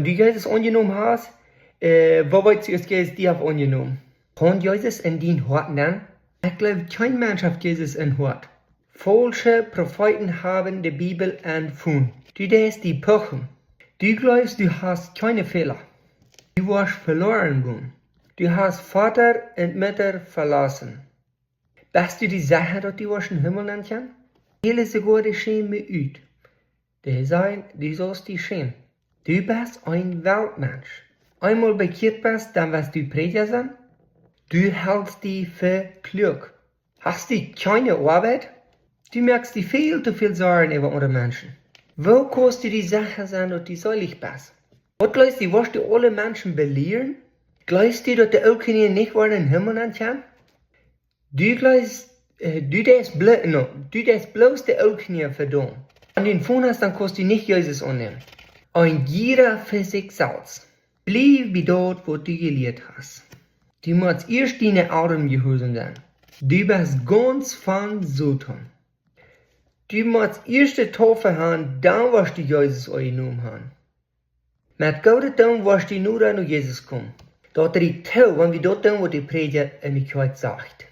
Du Jesus angenommen hast, wo wird zuerst Jesus die auf angenommen? Kann Jesus in dein Hort nehmen? Ich glaube, kein Mensch hat Jesus in Hort. Falsche Propheten haben die Bibel entfunden. Du darfst die pochen. Du glaubst, du hast keine Fehler. Du warst verloren gegangen. Du hast Vater und Mutter verlassen. Bist du die Sache, dass du was in den Himmel nennen kannst? Hele sogar die Schäme uit. Die sagen, du sollst die schämen. Du bist ein Weltmensch. Einmal bekehrt bist, dann wirst du Prediger sein. Du hältst dich für klug. Hast du keine Arbeit? Du merkst dir viel zu viel Sorgen über andere Menschen. Wo kannst du die Sache sein, dass du selig bist? Was glaubst du, wirst du alle Menschen belehren? Glaubst du, dass die Ölkönige nicht in den Himmel kann? Du glaubst, du darfst bloß die Ölkönige verdammen. Wenn du ihn gefunden hast, dann kannst du nicht Jesus annehmen. Ein jeder für sich selbst. Bleib bei dort, wo du gelehrt hast. Du musst erst deine Eltern gehorsam sein. Du bist ganz von Satan. Du musst erst die Taufe haben, dann wirst du Jesus angenommen haben. Mit Gott dann wirst du nur an Jesus kommen. Dat er die tou, want wie dat dan wat die prediker in die kwijt zegt.